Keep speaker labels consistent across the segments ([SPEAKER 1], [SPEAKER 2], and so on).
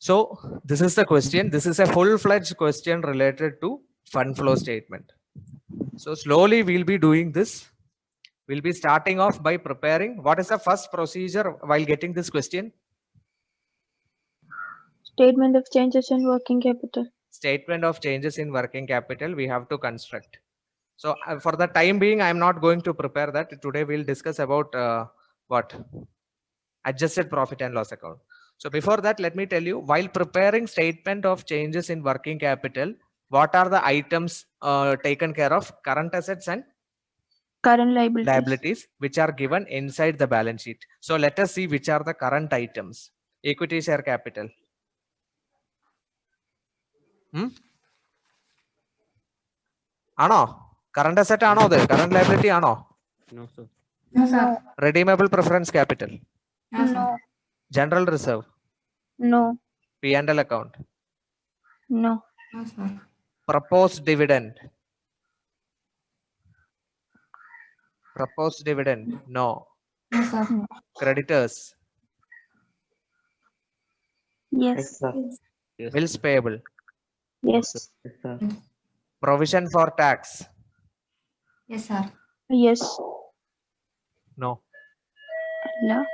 [SPEAKER 1] So this is the question. This is a full-fledged question related to fund flow statement. So slowly we'll be doing this. We'll be starting off by preparing. What is the first procedure while getting this question?
[SPEAKER 2] Statement of changes in working capital.
[SPEAKER 1] Statement of changes in working capital we have to construct. So for the time being, I'm not going to prepare that. Today we'll discuss about what? Adjusted profit and loss account. So before that, let me tell you, while preparing statement of changes in working capital, what are the items taken care of? Current assets and
[SPEAKER 2] Current liabilities.
[SPEAKER 1] liabilities, which are given inside the balance sheet. So let us see which are the current items. Equity share capital. Ano? Current asset ano there? Current liability ano?
[SPEAKER 3] No, sir.
[SPEAKER 4] No, sir.
[SPEAKER 1] Redeemable preference capital.
[SPEAKER 4] No, sir.
[SPEAKER 2] No.
[SPEAKER 1] General reserve.
[SPEAKER 2] No.
[SPEAKER 1] P&L account.
[SPEAKER 2] No.
[SPEAKER 4] No, sir.
[SPEAKER 1] Proposed dividend. Proposed dividend. No.
[SPEAKER 4] No, sir.
[SPEAKER 1] Creditors.
[SPEAKER 2] Yes.
[SPEAKER 3] Yes.
[SPEAKER 1] Bills payable.
[SPEAKER 2] Yes.
[SPEAKER 3] Yes, sir.
[SPEAKER 1] Provision for tax.
[SPEAKER 4] Yes, sir.
[SPEAKER 2] Yes.
[SPEAKER 1] No.
[SPEAKER 2] No.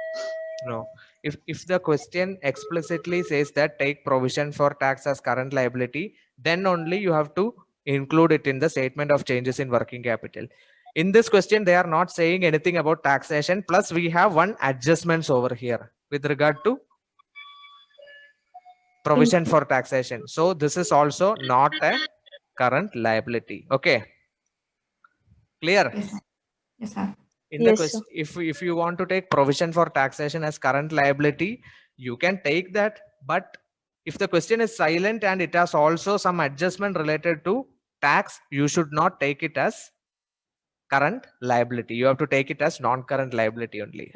[SPEAKER 1] No. If the question explicitly says that take provision for tax as current liability, then only you have to include it in the statement of changes in working capital. In this question, they are not saying anything about taxation. Plus, we have one adjustments over here with regard to provision for taxation. So this is also not a current liability. Okay. Clear?
[SPEAKER 4] Yes, sir. Yes, sir.
[SPEAKER 1] In the
[SPEAKER 2] Yes,
[SPEAKER 1] question, if you want to take provision for taxation as current liability, you can take that. But if the question is silent and it has also some adjustment related to tax, you should not take it as current liability. You have to take it as non-current liability only.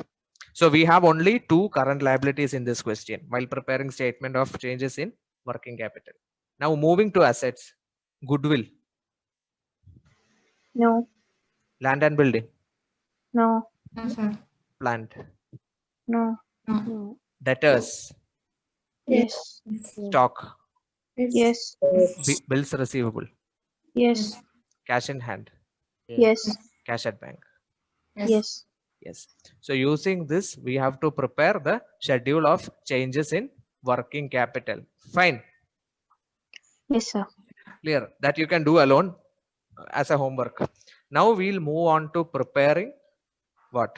[SPEAKER 1] So we have only two current liabilities in this question while preparing statement of changes in working capital. Now moving to assets. Goodwill,
[SPEAKER 2] No.
[SPEAKER 1] land and building,
[SPEAKER 2] No.
[SPEAKER 4] No, sir.
[SPEAKER 1] plant,
[SPEAKER 2] No.
[SPEAKER 4] No.
[SPEAKER 2] No.
[SPEAKER 1] debtors,
[SPEAKER 2] Yes.
[SPEAKER 1] stock,
[SPEAKER 2] Yes.
[SPEAKER 1] bills receivable,
[SPEAKER 2] Yes.
[SPEAKER 1] cash in hand,
[SPEAKER 2] Yes.
[SPEAKER 1] cash at bank.
[SPEAKER 4] Yes.
[SPEAKER 2] Yes.
[SPEAKER 1] Yes. So using this, we have to prepare the schedule of changes in working capital. Fine.
[SPEAKER 2] Yes, sir.
[SPEAKER 1] Clear. That you can do alone as a homework. Now we'll move on to preparing what?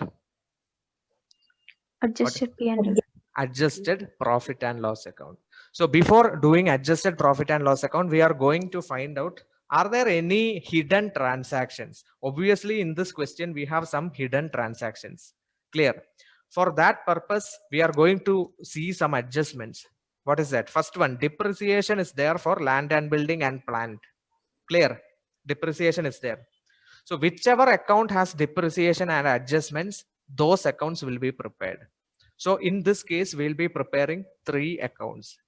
[SPEAKER 2] Adjusted P&L.
[SPEAKER 1] Adjusted profit and loss account. So before doing adjusted profit and loss account, we are going to find out, are there any hidden transactions? Obviously, in this question, we have some hidden transactions. Clear. For that purpose, we are going to see some adjustments. What is that? First one, depreciation is there for land and building and plant. Clear. Depreciation is there. So whichever account has depreciation and adjustments, those accounts will be prepared. So in this case, we'll be preparing three accounts.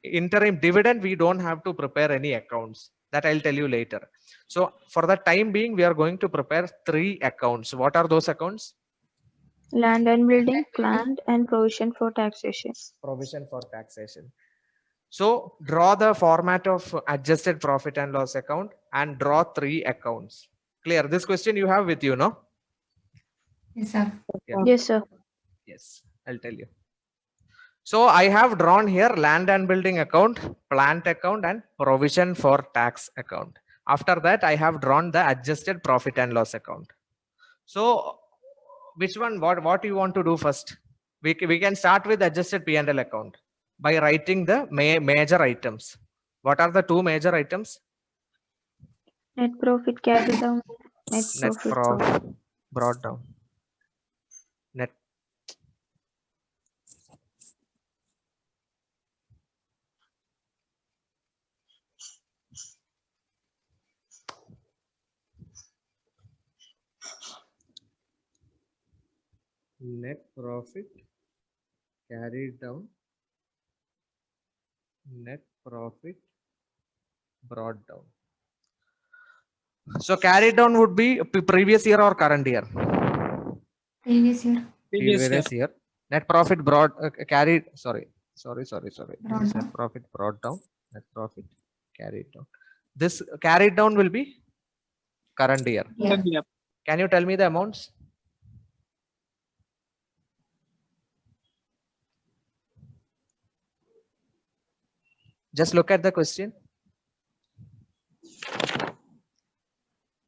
[SPEAKER 1] Interim dividend, we don't have to prepare any accounts. That I'll tell you later. So for the time being, we are going to prepare three accounts. What are those accounts?
[SPEAKER 2] Land and building, plant, and provision for taxation.
[SPEAKER 1] Provision for taxation. So draw the format of adjusted profit and loss account and draw three accounts. Clear? This question you have with you, no?
[SPEAKER 4] Yes, sir.
[SPEAKER 2] Yes, sir.
[SPEAKER 1] Yes, I'll tell you. So I have drawn here land and building account, plant account, and provision for tax account. After that, I have drawn the adjusted profit and loss account. So which one, what you want to do first? We can start with adjusted P&L account by writing the major items. What are the two major items?
[SPEAKER 2] Net profit carried down. Net
[SPEAKER 1] Net
[SPEAKER 2] profit.
[SPEAKER 1] profit brought down. Net net profit carried down, net profit brought down. So carried down would be previous year or current year?
[SPEAKER 4] Previous year.
[SPEAKER 1] Previous year. Net profit brought carried, sorry. Sorry.
[SPEAKER 4] Brought
[SPEAKER 1] This
[SPEAKER 4] down.
[SPEAKER 1] net profit brought down, net profit carried down. This carried down will be current year.
[SPEAKER 4] Yeah.
[SPEAKER 1] Can you tell me the amounts? Just look at the question.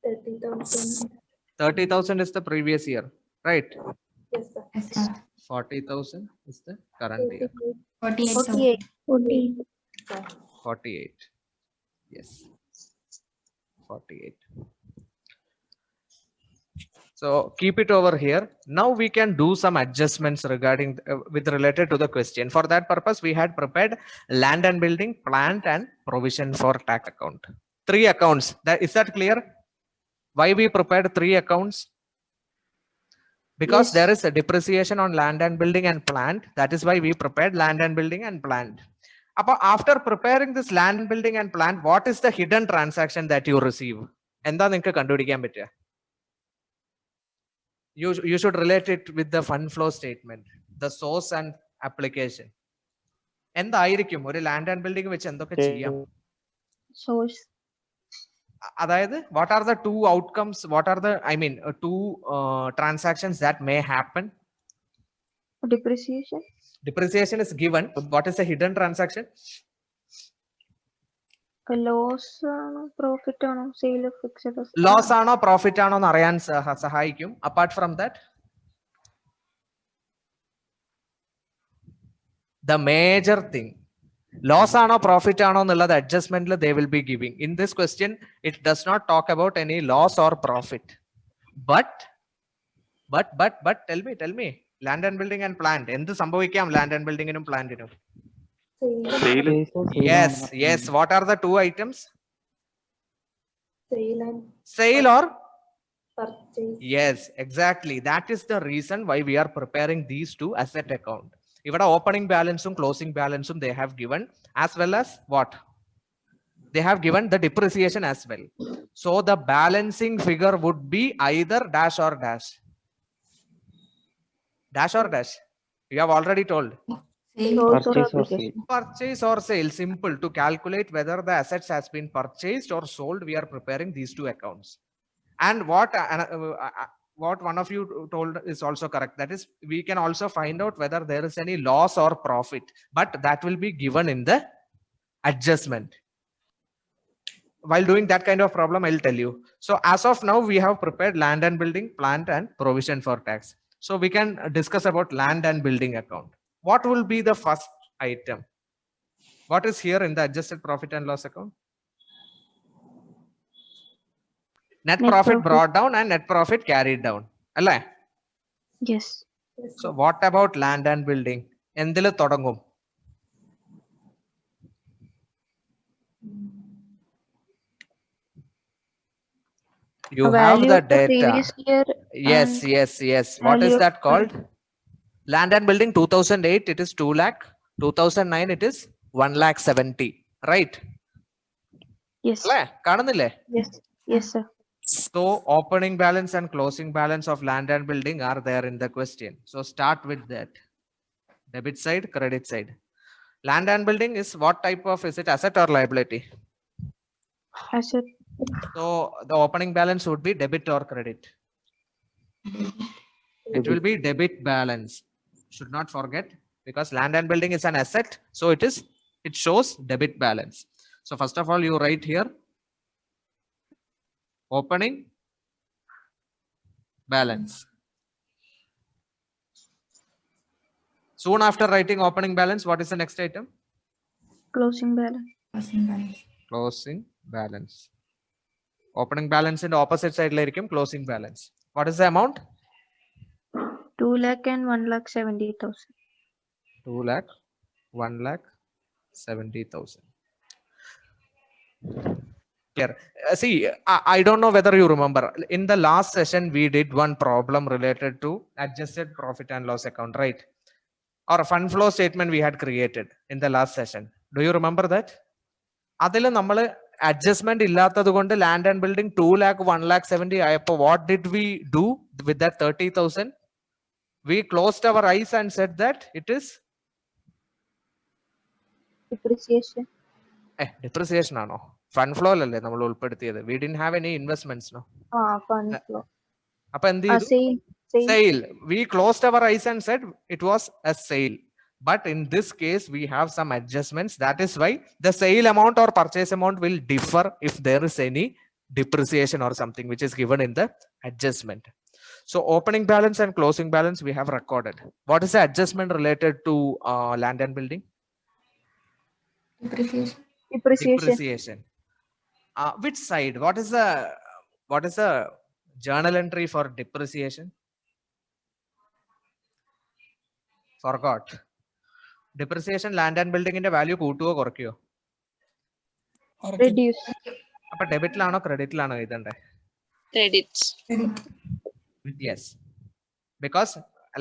[SPEAKER 2] 30,000.
[SPEAKER 1] 30,000 is the previous year, right?
[SPEAKER 2] Yes, sir.
[SPEAKER 4] Yes, sir.
[SPEAKER 1] 40,000 is the current year.
[SPEAKER 4] 48,000.
[SPEAKER 2] 48.
[SPEAKER 1] 48. Yes. 48. So keep it over here. Now we can do some adjustments regarding with related to the question. For that purpose, we had prepared land and building, plant and provision for tax account. 3 accounts. Is that clear? Why we prepared 3 accounts? Because
[SPEAKER 2] Yes.
[SPEAKER 1] there is a depreciation on land and building and plant. That is why we prepared land and building and plant. After preparing this land and building and plant, what is the hidden transaction that you receive? എന്താ നിങ്ങൾക്ക് കണ്ടുപിടിക്കാൻ പറ്റുക? You should relate it with the fund flow statement, the source and application. എന്തായിരിക്കും ഒരു land and building വെച്ച് എന്തൊക്കെ ചെയ്യാം?
[SPEAKER 2] Source.
[SPEAKER 1] അതായത് what are the 2 outcomes, what are the 2 transactions that may happen?
[SPEAKER 2] Depreciation.
[SPEAKER 1] Depreciation is given. What is a hidden transaction?
[SPEAKER 2] A loss, profit, sale of fixed assets.
[SPEAKER 1] Loss ആണോ profit ആണോ എന്ന് അറിയാൻ സഹായിക്കും. Apart from that, the major thing, loss ആണോ profit ആണോ എന്നുള്ളത് adjustment they will be giving. In this question, it does not talk about any loss or profit. But tell me, land and building and plant, എന്ത് സംഭവിക്കാം land and building നും plant നും? Yes. What are the 2 items? Sale or
[SPEAKER 2] Purchase.
[SPEAKER 1] yes, exactly. That is the reason why we are preparing these 2 asset account. Even opening balance and closing balance they have given, as well as what? They have given the depreciation as well. So the balancing figure would be either dash or dash. Dash or dash. You have already told.
[SPEAKER 4] Sale.
[SPEAKER 1] Purchase or sale. Simple. To calculate whether the assets has been purchased or sold, we are preparing these 2 accounts. And what one of you told is also correct. That is, we can also find out whether there is any loss or profit, but that will be given in the adjustment. While doing that kind of problem, I'll tell you. So as of now, we have prepared land and building, plant and provision for tax. So we can discuss about land and building account. What will be the first item? What is here in the adjusted profit and loss account? Net profit brought down and net profit carried down. Alle?
[SPEAKER 2] Yes.
[SPEAKER 1] So what about land and building? Endile thodangum? You have the data.
[SPEAKER 2] Previous year.
[SPEAKER 1] Yes. What is that called? Land and building 2008, it is 2 lakh. 2009, it is 1 lakh 70. Right?
[SPEAKER 2] Yes.
[SPEAKER 1] Kannunille?
[SPEAKER 2] Yes, sir.
[SPEAKER 1] So opening balance and closing balance of land and building are there in the question. So start with that. Debit side, credit side. Land and building is what type of, is it asset or liability?
[SPEAKER 2] Asset.
[SPEAKER 1] So the opening balance would be debit or credit? It will be debit balance. Should not forget, because land and building is an asset. So it shows debit balance. So first of all, you write here opening balance. Soon after writing opening balance, what is the next item?
[SPEAKER 2] Closing balance.
[SPEAKER 4] Closing balance.
[SPEAKER 1] Closing balance. Opening balance in the opposite side, closing balance. What is the amount?
[SPEAKER 2] 2 lakh and 1,70,000.
[SPEAKER 1] 2 lakh, 1,70,000. Here, see, I don't know whether you remember. In the last session, we did one problem related to adjusted profit and loss account, right? Or a fund flow statement we had created in the last session. Do you remember that? അതിൽ നമ്മൾ adjustment ഇല്ലാത്തത് കൊണ്ട് land and building 2 lakh 1,70,000 ആയപ്പോൾ what did we do with that 30,000? We closed our eyes and said that it is
[SPEAKER 2] Depreciation.
[SPEAKER 1] Depreciation ആണോ? Fund flow അല്ലേ നമ്മൾ ഉൾപ്പെടുത്തിയത്. We didn't have any investments, no?
[SPEAKER 2] Fund flow.
[SPEAKER 1] അപ്പൊ എന്ത് ചെയ്തു?
[SPEAKER 2] Sale.
[SPEAKER 1] Sale. We closed our eyes and said it was a sale. But in this case, we have some adjustments. That is why the sale amount or purchase amount will differ if there is any depreciation or something which is given in the adjustment. So opening balance and closing balance we have recorded. What is the adjustment related to land and building?
[SPEAKER 4] Depreciation.
[SPEAKER 1] Depreciation. Which side? What is the journal entry for depreciation? Forgot. Depreciation land and building in the value കൂട്ടുവോ കുറയ്ക്കോ?
[SPEAKER 2] Reduce.
[SPEAKER 1] അപ്പൊ ഡെബിറ്റിലാണോ ക്രെഡിറ്റിലാണോ എഴുതണ്ടേ?
[SPEAKER 3] Credits.
[SPEAKER 4] Credit.
[SPEAKER 1] Yes, because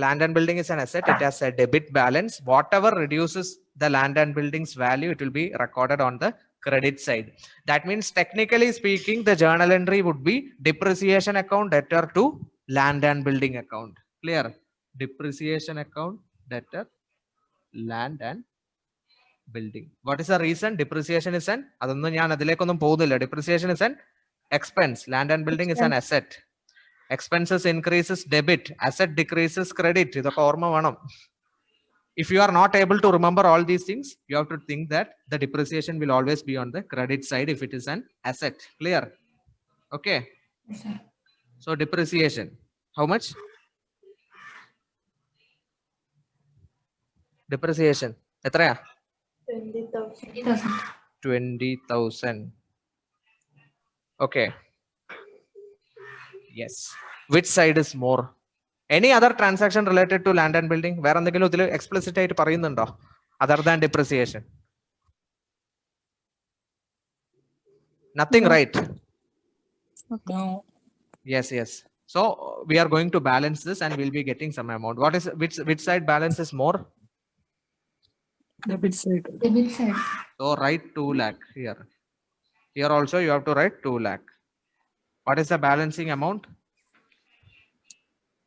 [SPEAKER 1] land and building is an asset, it has a debit balance. Whatever reduces the land and building's value, it will be recorded on the credit side. That means technically speaking, the journal entry would be depreciation account debtor to land and building account. Clear? Depreciation account debtor land and building. What is the reason? Depreciation is an depreciation is an expense. Land and building is an asset. Expenses increases debit, asset decreases credit. If you are not able to remember all these things, you have to think that the depreciation will always be on the credit side if it is an asset. Clear? Okay.
[SPEAKER 4] Yes, sir.
[SPEAKER 1] So depreciation, how much? Depreciation എത്രയാ?
[SPEAKER 4] 20,000.
[SPEAKER 1] 20,000. Okay. Yes. Which side is more? Any other transaction related to land and building? വേറെ എന്തെങ്കിലും ഇതിൽ explicit ആയിട്ട് പറയുന്നുണ്ടോ? Other than depreciation? Nothing,
[SPEAKER 2] No.
[SPEAKER 1] right?
[SPEAKER 5] No.
[SPEAKER 1] Yes, yes. So we are going to balance this and we'll be getting some amount. What is which side balance is more?
[SPEAKER 5] Debit side.
[SPEAKER 4] Debit side.
[SPEAKER 1] So write 2 lakh here. Here also you have to write 2 lakh. What is the balancing amount?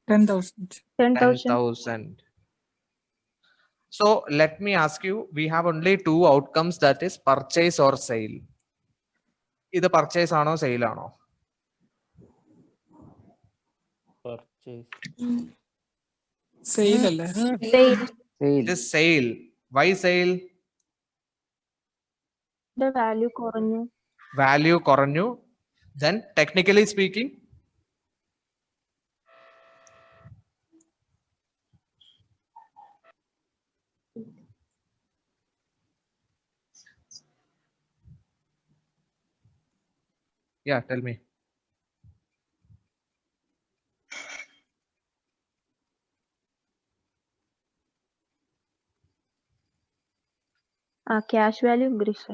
[SPEAKER 5] 10,000.
[SPEAKER 2] 10,000.
[SPEAKER 1] 10,000. So let me ask you, we have only 2 outcomes, that is purchase or sale. Either purchase or sale or no?
[SPEAKER 6] Purchase.
[SPEAKER 5] Sale അല്ലേ?
[SPEAKER 2] Sale.
[SPEAKER 1] It is sale. Why sale?
[SPEAKER 2] The value കുറഞ്ഞു.
[SPEAKER 1] Value കുറഞ്ഞു. Then technically speaking, yeah, tell me.
[SPEAKER 2] Cash value increase.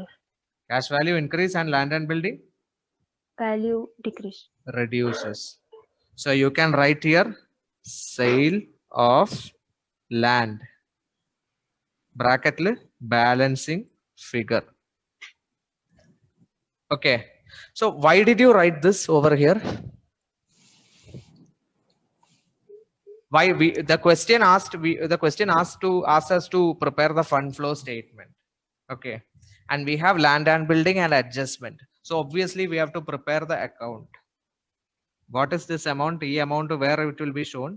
[SPEAKER 1] Cash value increase and land and building
[SPEAKER 2] Value decrease.
[SPEAKER 1] reduces. So you can write here sale of land bracket balancing figure. Okay. So why did you write this over here? Why the question asked us to prepare the fund flow statement. Okay. And we have land and building and adjustment. So obviously we have to prepare the account. What is this amount? E amount where it will be shown?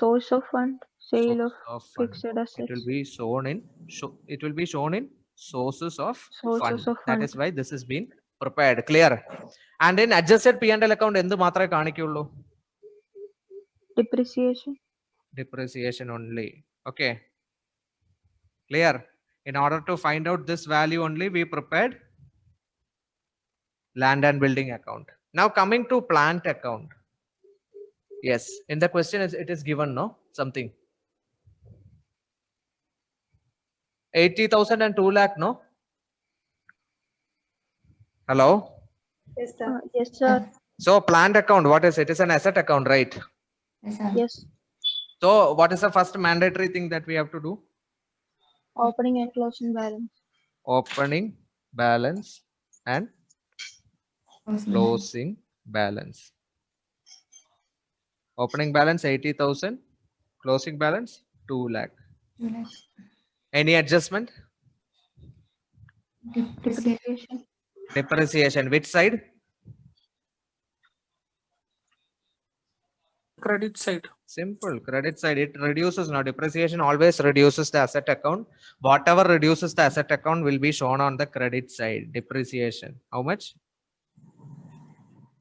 [SPEAKER 2] Source of fund. Sale
[SPEAKER 1] Source
[SPEAKER 2] of
[SPEAKER 1] of fund.
[SPEAKER 2] fixed assets.
[SPEAKER 1] It will be shown in sources of
[SPEAKER 2] Sources
[SPEAKER 1] fund.
[SPEAKER 2] of
[SPEAKER 1] That
[SPEAKER 2] fund.
[SPEAKER 1] is why this has been prepared. Clear? And in adjusted P&L account, endu മാത്രമേ കാണിക്കുള്ളൂ?
[SPEAKER 2] Depreciation.
[SPEAKER 1] Depreciation only. Okay. Clear? In order to find out this value only, we prepared land and building account. Now coming to plant account. Yes, in the question it is given, no? Something. 80,000 and 2 lakh, no? Hello?
[SPEAKER 2] Yes, sir.
[SPEAKER 1] So plant account, what is it? It is an asset account, right?
[SPEAKER 4] Yes, sir.
[SPEAKER 2] Yes.
[SPEAKER 1] So what is the first mandatory thing that we have to do?
[SPEAKER 2] Opening and closing balance.
[SPEAKER 1] Opening balance and
[SPEAKER 4] Closing
[SPEAKER 1] closing balance. Opening balance 80,000, closing balance 2 lakh.
[SPEAKER 4] balance. 2 lakhs.
[SPEAKER 1] Any adjustment?
[SPEAKER 4] Depreciation.
[SPEAKER 1] Depreciation. Which side?
[SPEAKER 5] Credit side.
[SPEAKER 1] Simple. Credit side. It reduces now. Depreciation always reduces the asset account. Whatever reduces the asset account will be shown on the credit side. Depreciation. How much?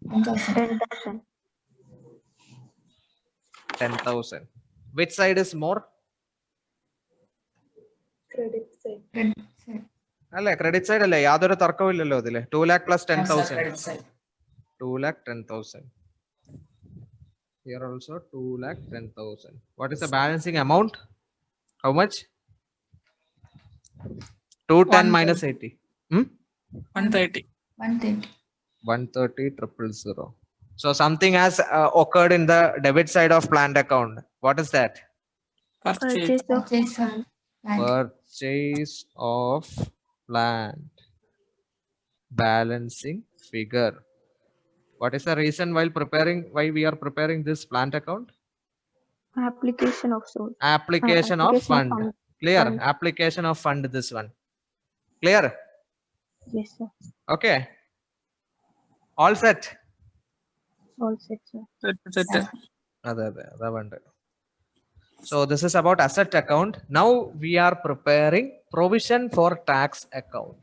[SPEAKER 4] 10,000.
[SPEAKER 2] 10,000.
[SPEAKER 1] 10,000. Which side is more?
[SPEAKER 4] Credit side.
[SPEAKER 1] അല്ലേ credit side അല്ലേ യാതൊരു തർക്കവും ഇല്ലല്ലോ ഇതില് 2 lakh plus 10,000
[SPEAKER 3] Credit side.
[SPEAKER 1] 2 lakh 10,000 here also 2 lakh 10,000. What is the balancing amount? How much? 210 minus 80.
[SPEAKER 5] 130.
[SPEAKER 4] 130.
[SPEAKER 1] 130,000. So something has occurred in the debit side of planned account. What is that?
[SPEAKER 5] Purchase.
[SPEAKER 2] Purchase of
[SPEAKER 4] Purchase of land.
[SPEAKER 1] Purchase of land. Balancing figure. What is the reason why we are preparing this plant account?
[SPEAKER 2] application of source.
[SPEAKER 1] Application of fund. Clear?
[SPEAKER 2] Fund.
[SPEAKER 1] Application of fund, this one. Clear?
[SPEAKER 2] Yes, sir.
[SPEAKER 1] Okay. All set.
[SPEAKER 2] All set, sir.
[SPEAKER 1] So this is about asset account. Now we are preparing provision for tax account.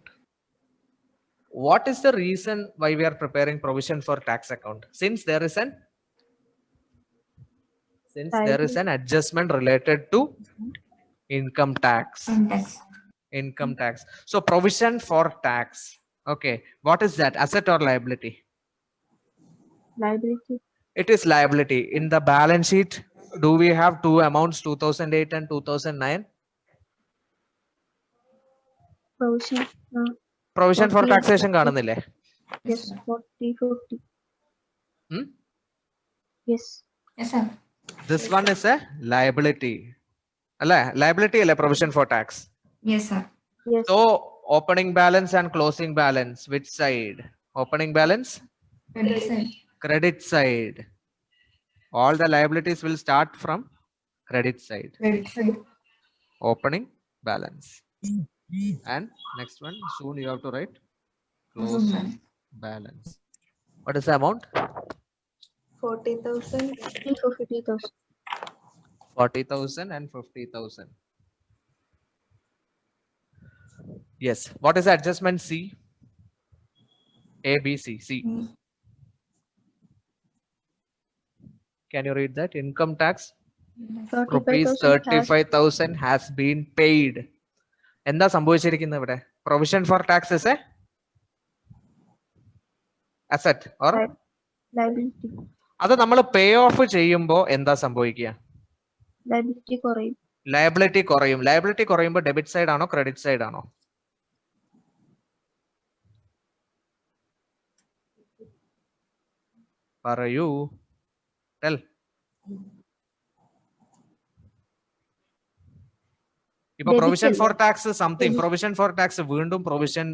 [SPEAKER 1] What is the reason why we are preparing provision for tax account? Since there is an adjustment related to income tax.
[SPEAKER 4] Index.
[SPEAKER 1] Income tax. So provision for tax. Okay. What is that? Asset or liability?
[SPEAKER 2] Liability.
[SPEAKER 1] It is liability. In the balance sheet, do we have two amounts, 2008 and 2009?
[SPEAKER 2] Provision.
[SPEAKER 1] Provision for
[SPEAKER 2] 40 and
[SPEAKER 1] taxation
[SPEAKER 2] 50.
[SPEAKER 1] കാണുന്നില്ലേ?
[SPEAKER 2] Yes, 40, 50.
[SPEAKER 1] Hmm?
[SPEAKER 2] Yes.
[SPEAKER 4] Yes, sir.
[SPEAKER 1] This one is a liability. Alla, liability alle provision for tax.
[SPEAKER 4] Yes, sir.
[SPEAKER 2] Yes.
[SPEAKER 1] So opening balance and closing balance, which side? Opening balance?
[SPEAKER 4] Credit side.
[SPEAKER 1] Credit side. All the liabilities will start from credit side.
[SPEAKER 4] Credit side.
[SPEAKER 1] Opening balance. And next one, soon you have to write closing balance. What is the amount?
[SPEAKER 2] 40,000 for 50,000.
[SPEAKER 1] 40,000 and 50,000. Yes. What is the adjustment C? A, B, C. C. Can you read that? Income tax rupees 35,000 has been paid. എന്താ സംഭവിച്ചിരിക്കുന്നത് ഇവിടെ? Provision for tax is a asset or
[SPEAKER 2] Liability.
[SPEAKER 1] അത് നമ്മൾ പേ of ചെയ്യുമ്പോൾ എന്താ സംഭവിക്കുക?
[SPEAKER 2] Liability കുറയും.
[SPEAKER 1] Liability കുറയും. ലയബിലിറ്റി കുറയുമ്പോൾ ഡെബിറ്റ് സൈഡ് ആണോ ക്രെഡിറ്റ് സൈഡ് ആണോ? പറയൂ. ടെൽ. ഇപ്പൊ provision for tax something provision for tax വീണ്ടും പ്രൊവിഷൻ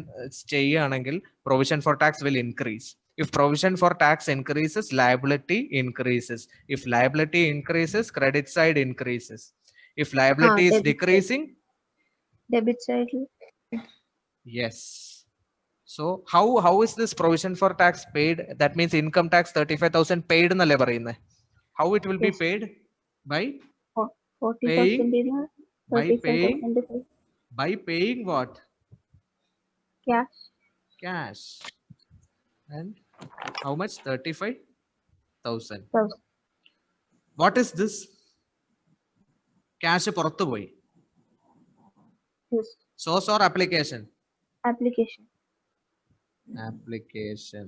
[SPEAKER 1] ചെയ്യുകയാണെങ്കിൽ provision for tax will increase. If provision for tax increases, liability increases. If liability increases, credit side increases. If liability is decreasing,
[SPEAKER 2] debit side.
[SPEAKER 1] Yes. So how is this provision for tax paid? That means income tax 35,000 paid in the labor in. How it will be paid? By
[SPEAKER 2] 40,000
[SPEAKER 1] by paying what? Cash. And how much? 35,000. What is this? Cash പുറത്തു പോയി.
[SPEAKER 2] Yes.
[SPEAKER 1] Source or application?
[SPEAKER 2] Application.
[SPEAKER 1] Application.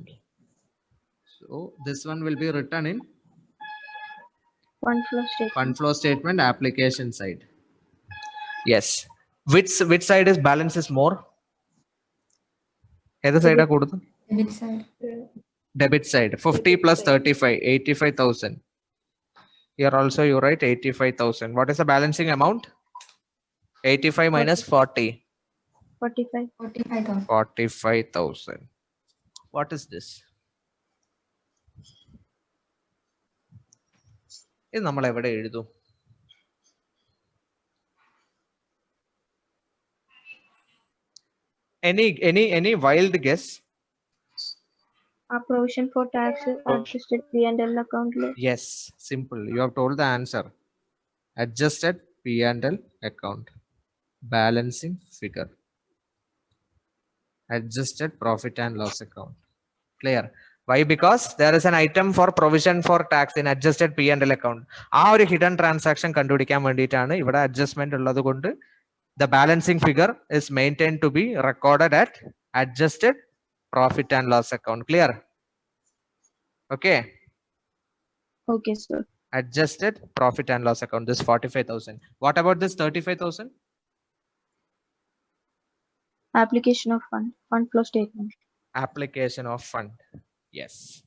[SPEAKER 1] So this one will be written in
[SPEAKER 2] Fund flow statement.
[SPEAKER 1] Fund flow statement, application side. Yes. Which side is balance is more? Either side are good.
[SPEAKER 4] Debit side.
[SPEAKER 1] Debit side. 50 plus 35, 85,000. Here also you write 85,000. What is the balancing amount? 85 minus 40.
[SPEAKER 2] 45.
[SPEAKER 4] 45,000.
[SPEAKER 1] 45,000. What is this? ഇത് നമ്മൾ എവിടെ എഴുതും? Any wild guess?
[SPEAKER 2] Provision for taxes, adjusted P&L account.
[SPEAKER 1] Yes, simple. You have told the answer. Adjusted P&L account. Balancing figure. Adjusted profit and loss account. Clear? Why? Because there is an item for provision for tax in adjusted P&L account. Our hidden transaction കണ്ടുപിടിക്കാൻ വേണ്ടിയിട്ടാണ് ഇവിടെ adjustment ഉള്ളത് കൊണ്ട് the balancing figure is maintained to be recorded at adjusted profit and loss account. Clear? Okay.
[SPEAKER 2] Okay, sir.
[SPEAKER 1] Adjusted profit and loss account. This 45,000. What about this 35,000?
[SPEAKER 2] Application of fund flow statement.
[SPEAKER 1] Application of fund. Yes.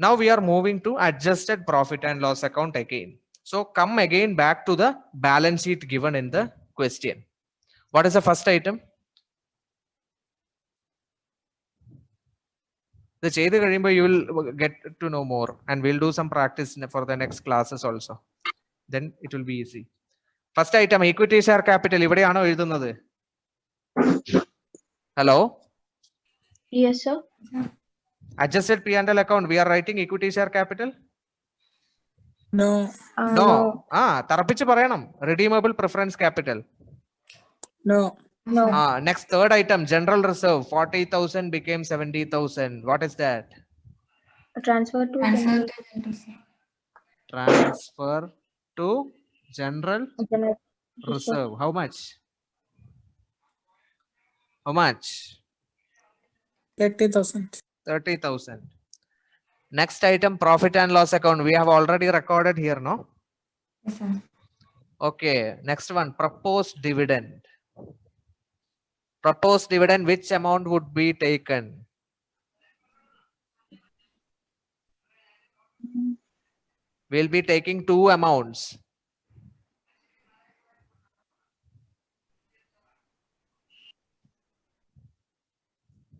[SPEAKER 1] Now we are moving to adjusted profit and loss account again. So come again back to the balance sheet given in the question. What is the first item? The ചെയ്ത് കഴിയുമ്പോൾ you will get to know more and we'll do some practice for the next classes also. Then it will be easy. First item, equity share capital. ഇവിടെയാണോ എഴുതുന്നത്? Hello?
[SPEAKER 2] Yes, sir.
[SPEAKER 1] Adjusted P&L account. We are writing equity share capital.
[SPEAKER 5] No.
[SPEAKER 1] No. തറപ്പിച്ച് പറയണം. Redeemable preference capital.
[SPEAKER 5] No.
[SPEAKER 2] No.
[SPEAKER 1] Next third item, general reserve. 40,000 became 70,000. What is that?
[SPEAKER 2] Transfer to
[SPEAKER 4] Transfer
[SPEAKER 2] general.
[SPEAKER 4] to general, sir.
[SPEAKER 1] Transfer to general
[SPEAKER 2] General.
[SPEAKER 1] reserve. How much? How much?
[SPEAKER 5] 30,000.
[SPEAKER 1] 30,000. Next item, profit and loss account. We have already recorded here, no?
[SPEAKER 4] Yes, sir.
[SPEAKER 1] Okay. Next one, proposed dividend. Proposed dividend, which amount would be taken? We'll be taking two amounts.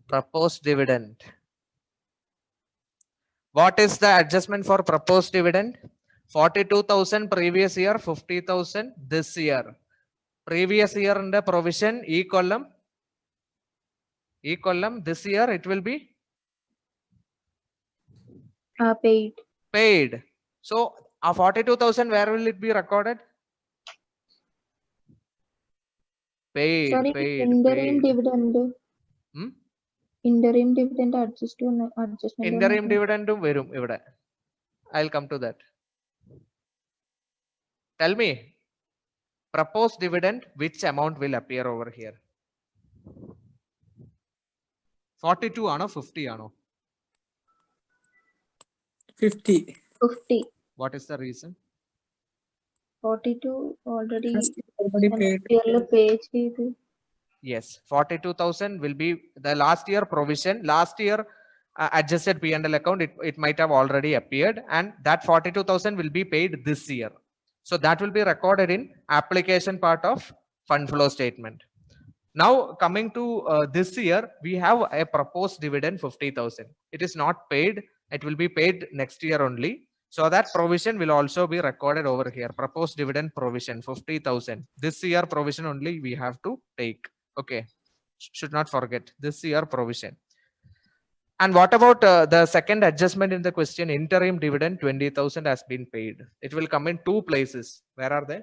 [SPEAKER 1] Proposed dividend. What is the adjustment for proposed dividend? 42,000 previous year, 50,000 this year. Previous year in the provision, e column, this year it will be
[SPEAKER 2] Paid.
[SPEAKER 1] paid. So 42,000, where will it be recorded? Paid.
[SPEAKER 2] Sorry,
[SPEAKER 1] paid,
[SPEAKER 2] interim
[SPEAKER 1] paid.
[SPEAKER 2] dividend.
[SPEAKER 1] Hmm?
[SPEAKER 2] Interim dividend adjustment.
[SPEAKER 1] Interim dividend verum ivide. I'll come to that. Tell me, proposed dividend, which amount will appear over here? 42 ano 50 ano?
[SPEAKER 5] 50.
[SPEAKER 2] 50.
[SPEAKER 1] What is the reason?
[SPEAKER 2] 42 already
[SPEAKER 5] Already paid.
[SPEAKER 2] paid.
[SPEAKER 1] Yes, 42,000 will be the last year provision. Last year adjusted P&L account, it might have already appeared, and that 42,000 will be paid this year. So that will be recorded in application part of fund flow statement. Now coming to this year, we have a proposed dividend 50,000. It is not paid. It will be paid next year only. So that provision will also be recorded over here. Proposed dividend provision 50,000. This year provision only we have to take. Okay, should not forget this year provision. And what about the second adjustment in the question? Interim dividend 20,000 has been paid. It will come in two places. Where are they?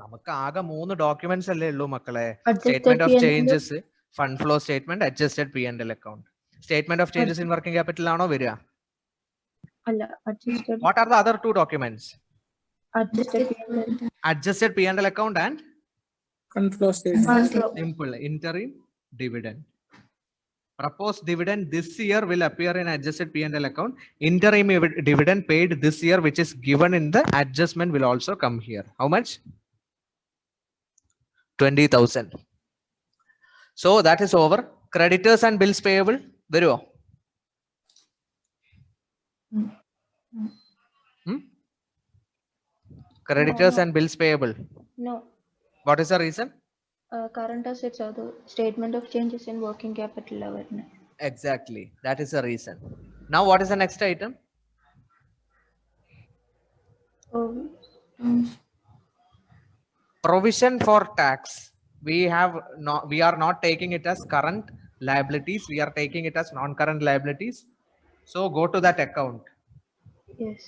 [SPEAKER 1] നമുക്ക് ആകെ 3 documents അല്ലേ ഉള്ളൂ മക്കളെ. Statement of changes, fund flow statement, adjusted P&L account. Statement of changes in working capital ആണോ വരിക?
[SPEAKER 2] അല്ല, adjusted.
[SPEAKER 1] What are the other two documents?
[SPEAKER 2] Adjusted P&L.
[SPEAKER 1] Adjusted P&L account and
[SPEAKER 5] Fund flow statement.
[SPEAKER 4] Fund flow.
[SPEAKER 1] simple interim dividend. Proposed dividend this year will appear in adjusted P&L account. Interim dividend paid this year, which is given in the adjustment, will also come here. How much? 20,000. So that is over. Creditors and bills payable. Veruo? Creditors and bills payable.
[SPEAKER 2] No.
[SPEAKER 1] What is the reason?
[SPEAKER 2] Current assets are the statement of changes in working capital.
[SPEAKER 1] Exactly. That is the reason. Now what is the next item?
[SPEAKER 2] Oh,
[SPEAKER 1] Provision for tax. We are not taking it as current liabilities. We are taking it as non-current liabilities. So go to that account.
[SPEAKER 2] yes.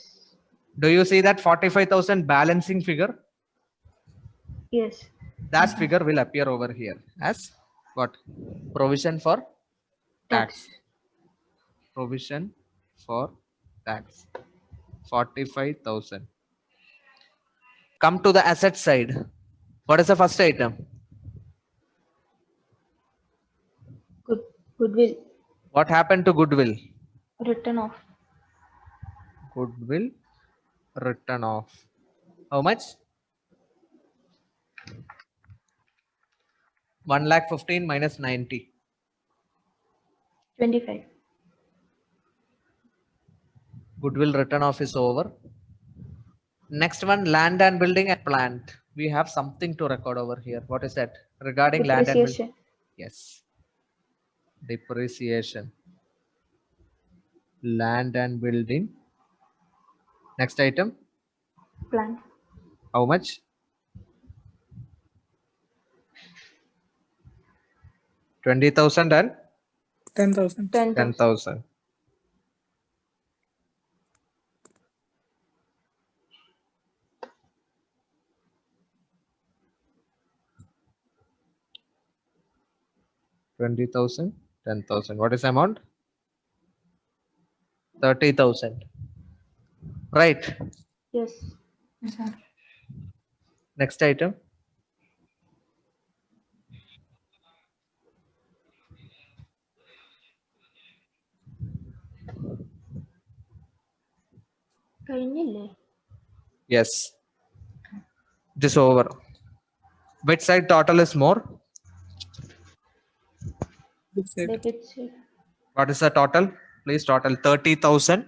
[SPEAKER 1] Do you see that 45,000 balancing figure?
[SPEAKER 2] Yes.
[SPEAKER 1] That figure will appear over here as what? Provision for tax. Provision for tax. 45,000. Come to the asset side. What is the first item?
[SPEAKER 2] Goodwill.
[SPEAKER 1] What happened to goodwill?
[SPEAKER 2] Written off.
[SPEAKER 1] Goodwill written off. How much? 1,15,000 minus 90.
[SPEAKER 2] 25.
[SPEAKER 1] Goodwill written off is over. Next one, land and building and plant. We have something to record over here. What is that? Regarding land and building.
[SPEAKER 2] Depreciation.
[SPEAKER 1] Yes. Depreciation. Land and building. Next item.
[SPEAKER 2] Plant.
[SPEAKER 1] How much? 20,000 and
[SPEAKER 5] 10,000.
[SPEAKER 2] 10,000.
[SPEAKER 1] 10,000. $20,000, 10,000. What is the amount? 30,000. Right.
[SPEAKER 2] Yes.
[SPEAKER 4] Yes, sir.
[SPEAKER 1] Next item.
[SPEAKER 2] കഴിഞ്ഞില്ലേ?
[SPEAKER 1] Yes. This over. Which side total is more?
[SPEAKER 5] Which side?
[SPEAKER 2] Debit side.
[SPEAKER 1] What is the total? Please total 30,000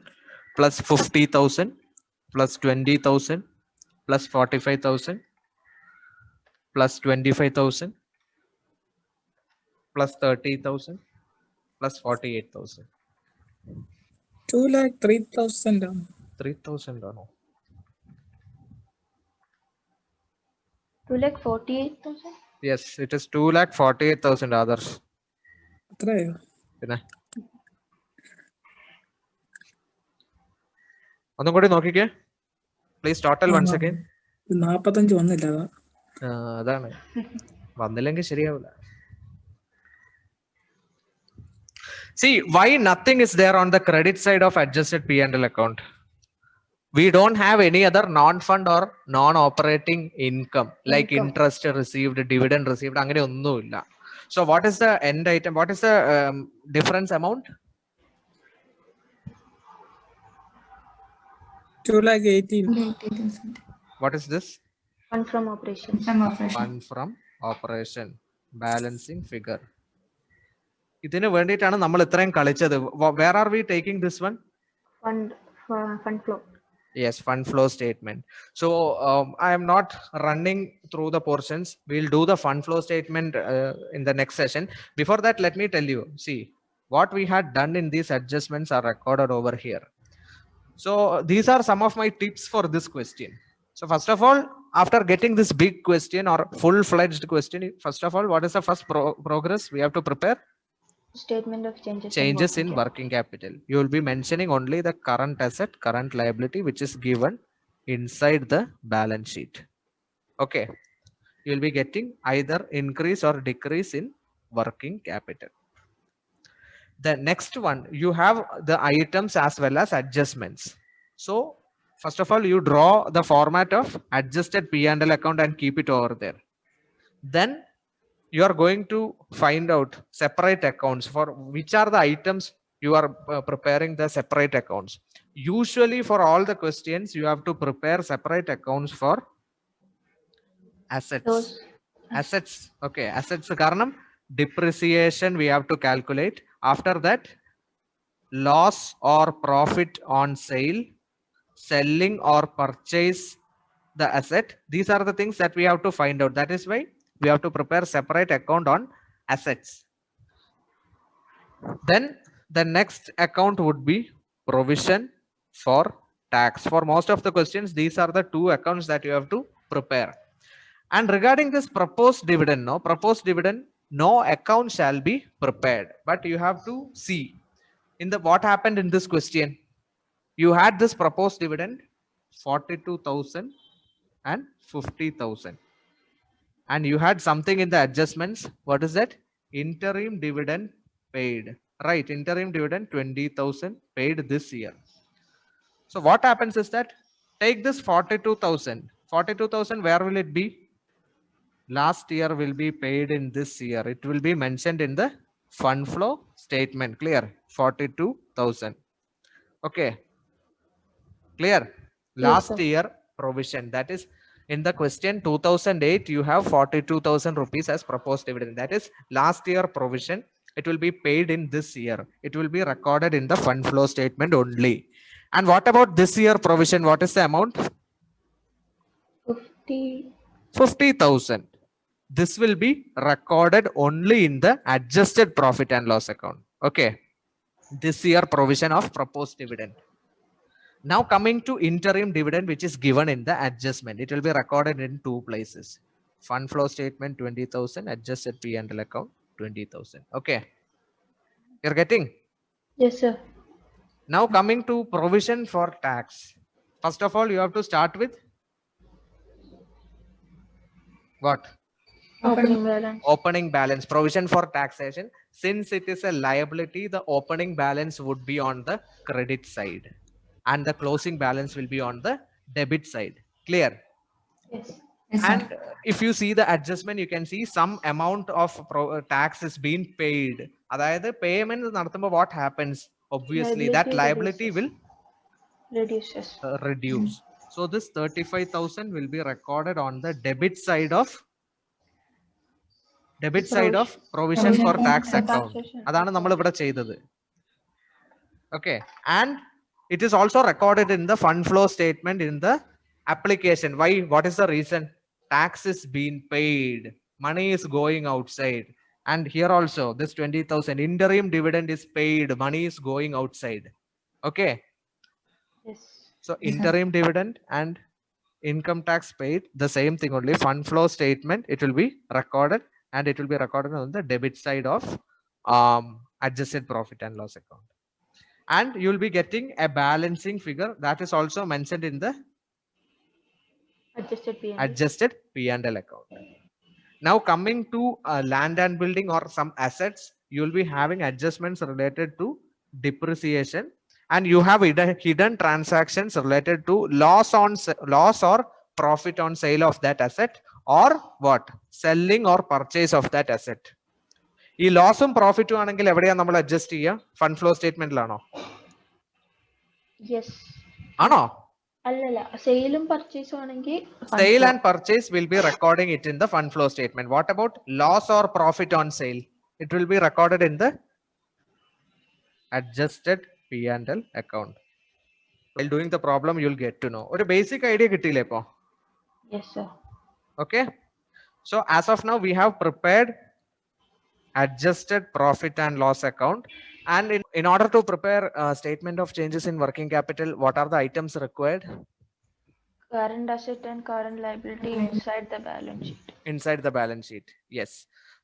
[SPEAKER 1] plus 50,000 plus 20,000 plus 45,000 plus 25,000 plus 30,000 plus 48,000.
[SPEAKER 5] 2,03,000.
[SPEAKER 1] 3,000 or no?
[SPEAKER 2] 2,48,000.
[SPEAKER 1] Yes, it is 2,48,000 others.
[SPEAKER 5] അത്രയോ?
[SPEAKER 1] പിന്നെ ഒന്നും കൂടി നോക്കിക്കേ please total once again.
[SPEAKER 5] 45 വന്നില്ല അതാ.
[SPEAKER 1] അതാണ് വന്നില്ലെങ്കിൽ ശരിയാവില്ല. See why nothing is there on the credit side of adjusted P&L account. We don't have any other non-fund or non-operating income like interest received, dividend received. അങ്ങനെ ഒന്നുമില്ല. So what is the end item? What is the difference amount?
[SPEAKER 5] 2,18,000.
[SPEAKER 4] 80,000
[SPEAKER 1] What is this?
[SPEAKER 2] Fund from operations.
[SPEAKER 4] from operation.
[SPEAKER 1] Fund from operation. Balancing figure. ഇതിന് വേണ്ടിയിട്ടാണ് നമ്മൾ ഇത്രയും കളിച്ചത്. Where are we taking this one?
[SPEAKER 2] Fund flow.
[SPEAKER 1] Yes, fund flow statement. So I am not running through the portions. We'll do the fund flow statement in the next session. Before that, let me tell you, see what we had done in these adjustments are recorded over here. So these are some of my tips for this question. So first of all, after getting this big question or full-fledged question, first of all, what is the first progress we have to prepare?
[SPEAKER 2] Statement of
[SPEAKER 1] Changes in working capital. You will be mentioning only the current asset, current liability, which is given inside the balance sheet. Okay. You will be getting either increase or decrease in working capital. The next one, you have the items as well as adjustments. So first of all, you draw the format of adjusted P&L account and keep it over there. Then you are going to find out separate accounts for which are the items you are preparing the separate accounts. Usually for all the questions, you have to prepare separate accounts for assets. Assets. Okay. Assets karanam depreciation we have to calculate. After that, loss or profit on sale, selling or purchase the asset. These are the things that we have to find out. That is why we have to prepare separate account on assets. Then the next account would be provision for tax. For most of the questions, these are the two accounts that you have to prepare. And regarding this proposed dividend, no account shall be prepared. But you have to see in the what happened in this question. You had this proposed dividend 42,000 and 50,000. And you had something in the adjustments. What is that? Interim dividend paid. Right, interim dividend 20,000 paid this year. So what happens is that take this 42,000. 42,000, where will it be? Last year will be paid in this year. It will be mentioned in the fund flow statement. Clear? 42,000. Okay. Clear? Last year provision. That is in the question 2008, you have 42,000 rupees as proposed dividend. That is last year provision. It will be paid in this year. It will be recorded in the fund flow statement only. And what about this year provision? What is the amount? 50,000. This will be recorded only in the adjusted profit and loss account. Okay. This year provision of proposed dividend. Now coming to interim dividend, which is given in the adjustment. It will be recorded in two places. Fund flow statement 20,000, adjusted P&L account 20,000. Okay. You're getting?
[SPEAKER 2] Yes, sir.
[SPEAKER 1] Now coming to provision for tax. First of all, you have to start with what?
[SPEAKER 2] Opening balance.
[SPEAKER 1] Opening balance. Provision for taxation. Since it is a liability, the opening balance would be on the credit side and the closing balance will be on the debit side. Clear?
[SPEAKER 2] Yes.
[SPEAKER 4] Yes, sir.
[SPEAKER 1] And if you see the adjustment, you can see some amount of tax is being paid. That payment what happens? Obviously, that liability will
[SPEAKER 2] Reduces.
[SPEAKER 1] reduce. So this 35,000 will be recorded on the debit side of provision for tax account. Adana nammal ivada cheythathu. Okay, and it is also recorded in the fund flow statement in the application. Why? What is the reason? Tax is being paid, money is going outside, and here also this 20,000 interim dividend is paid, money is going outside. Okay.
[SPEAKER 2] Yes.
[SPEAKER 1] So interim dividend and income tax paid, the same thing only. Fund flow statement, it will be recorded, and it will be recorded on the debit side of adjusted profit and loss account. And you will be getting a balancing figure that is also mentioned in the
[SPEAKER 2] Adjusted
[SPEAKER 1] P&L account. Now coming to land and building or some assets, you will be having adjustments related to depreciation, and you have hidden transactions related to loss or profit on sale of that asset, or what? Selling or purchase of that asset. ഈ ലോസും പ്രോഫിറ്റും ആണെങ്കിൽ എവിടെയാണ് നമ്മൾ adjust ചെയ്യുക? Fund flow സ്റ്റേറ്റ്മെന്റിലാണോ?
[SPEAKER 2] Yes.
[SPEAKER 1] ആണോ?
[SPEAKER 2] അല്ലല്ല, സെയിലും പർച്ചേസും ആണെങ്കിൽ
[SPEAKER 1] Sale and purchase will be recording it in the fund flow statement. What about loss or profit on sale? It will be recorded in the adjusted P&L account. While doing the problem, you'll get to know. Or a basic idea കിട്ടിയില്ലേ ഇപ്പോ?
[SPEAKER 2] Yes, sir.
[SPEAKER 1] Okay. So as of now, we have prepared adjusted profit and loss account. And in order to prepare a statement of changes in working capital, what are the items required?
[SPEAKER 2] Current asset and current liability inside the balance sheet.
[SPEAKER 1] Inside the balance sheet. Yes.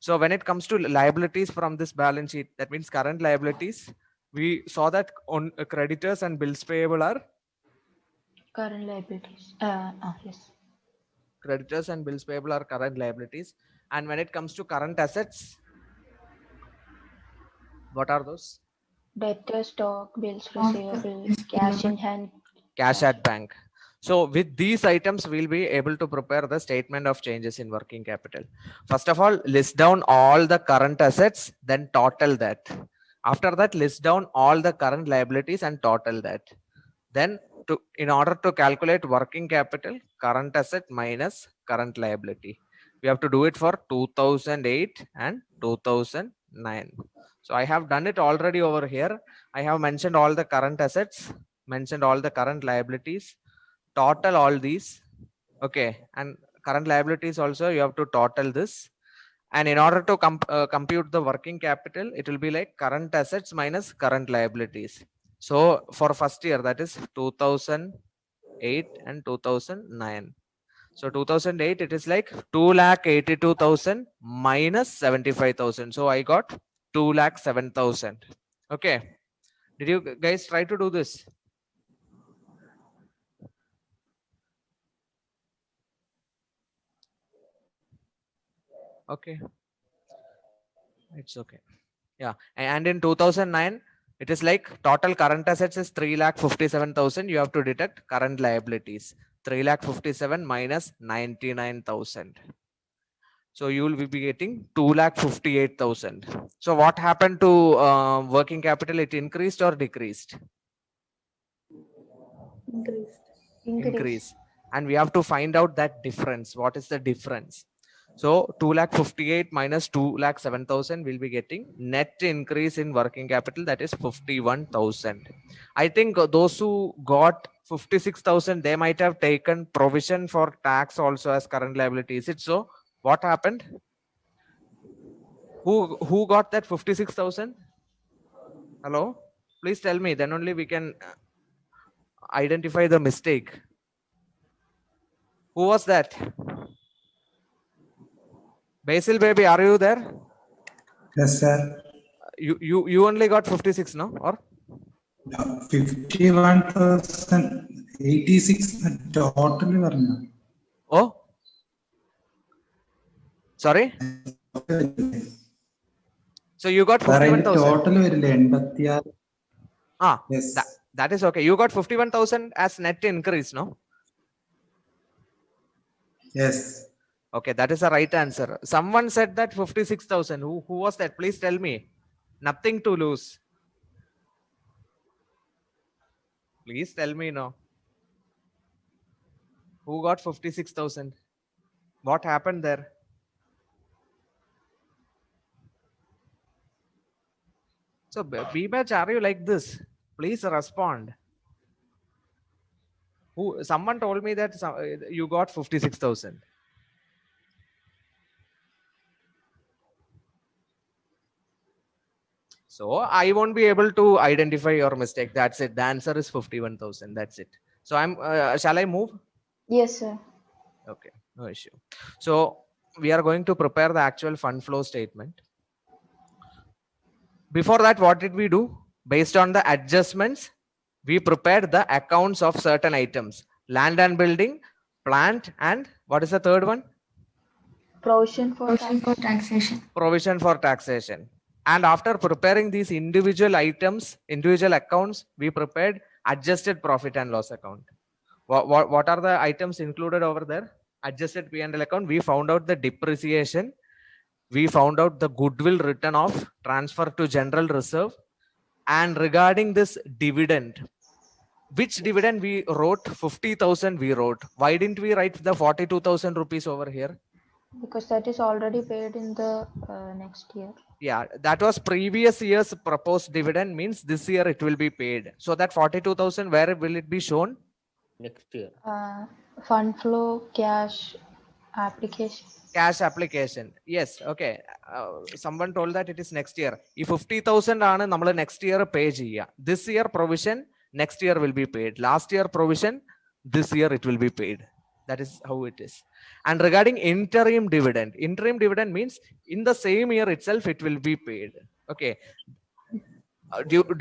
[SPEAKER 1] So when it comes to liabilities from this balance sheet, that means current liabilities, we saw that on creditors and bills payable are
[SPEAKER 2] Current liabilities. Yes.
[SPEAKER 1] Creditors and bills payable are current liabilities. And when it comes to current assets, what are those?
[SPEAKER 2] Debtor, stock, bills receivable, cash in hand.
[SPEAKER 1] Cash at bank. So with these items, we'll be able to prepare the statement of changes in working capital. First of all, list down all the current assets, then total that. After that, list down all the current liabilities and total that. Then in order to calculate working capital, current asset minus current liability. We have to do it for 2008 and 2009. So I have done it already over here. I have mentioned all the current assets, mentioned all the current liabilities, total all these. Okay. And current liabilities also, you have to total this. And in order to compute the working capital, it will be like current assets minus current liabilities. So for first year, that is 2008 2008 and 2009. So 2008, it is like 2,82,000 minus 75,000. So I got 2,07,000. Okay. Did you guys try to do this? Okay. It's okay. Yeah. And in 2009, it is like total current assets is 3,57,000. You have to deduct current liabilities. 3,57,000 minus 99,000. So you will be getting 2,58,000. So what happened to working capital? It increased or decreased? Increase. And we have to find out that difference. What is the difference? So 2,58,000 minus 2,07,000 will be getting net increase in working capital, that is 51,000. I think those who got 56,000, they might have taken provision for tax also as current liability. Is it so? What happened? Who got that 56,000? Hello? Please tell me, then only we can identify the mistake. Who was that? Basil baby, are you there?
[SPEAKER 3] Yes, sir.
[SPEAKER 1] You only got 56, no? Or
[SPEAKER 3] 51,086 total.
[SPEAKER 1] oh, sorry. So you got 51,000.
[SPEAKER 3] Total
[SPEAKER 1] Ah,
[SPEAKER 3] yes.
[SPEAKER 1] that is okay. You got 51,000 as net increase, no?
[SPEAKER 3] Yes.
[SPEAKER 1] Okay, that is the right answer. Someone said that 56,000. Who was that? Please tell me. Nothing to lose. Please tell me no. Who got 56,000? What happened there? So B-Batch, are you like this? Please respond. Someone told me that you got 56,000. So I won't be able to identify your mistake. That's it. The answer is 51,000. That's it. So shall I move?
[SPEAKER 2] Yes, sir.
[SPEAKER 1] Okay, no issue. So we are going to prepare the actual fund flow statement. Before that, what did we do? Based on the adjustments, we prepared the accounts of certain items. Land and building, plant, and what is the third one?
[SPEAKER 2] Provision for
[SPEAKER 4] Taxation.
[SPEAKER 1] Provision for taxation. And after preparing these individual items, individual accounts, we prepared adjusted profit and loss account. What are the items included over there? Adjusted P&L account. We found out the depreciation. We found out the goodwill written off, transfer to general reserve. And regarding this dividend, which dividend we wrote? 50,000 we wrote. Why didn't we write the 42,000 rupees over here?
[SPEAKER 2] because that is already paid in the next year.
[SPEAKER 1] Yeah, that was previous year's proposed dividend, means this year it will be paid. So that 42,000, where will it be shown?
[SPEAKER 6] Next year.
[SPEAKER 2] Fund flow, cash application.
[SPEAKER 1] Cash application. Yes, okay. Someone told that it is next year. If 50,000 ആണ് നമ്മൾ next year pay ചെയ്യുക. This year provision, next year will be paid. Last year provision, this year it will be paid. That is how it is. And regarding interim dividend means in the same year itself it will be paid. Okay.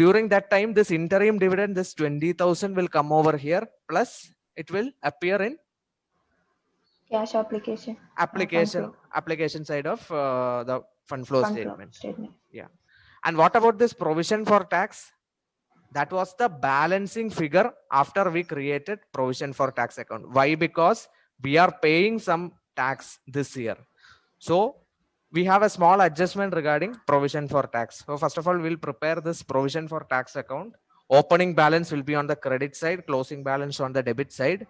[SPEAKER 1] During that time, this interim dividend, this 20,000 will come over here, plus it will appear in
[SPEAKER 2] Cash application.
[SPEAKER 1] application side of the fund flow
[SPEAKER 2] Fund flow
[SPEAKER 1] statement.
[SPEAKER 2] statement.
[SPEAKER 1] Yeah. And what about this provision for tax? That was the balancing figure after we created provision for tax account. Why? Because we are paying some tax this year. So we have a small adjustment regarding provision for tax. So first of all, we'll prepare this provision for tax account. Opening balance will be on the credit side, closing balance on the debit side.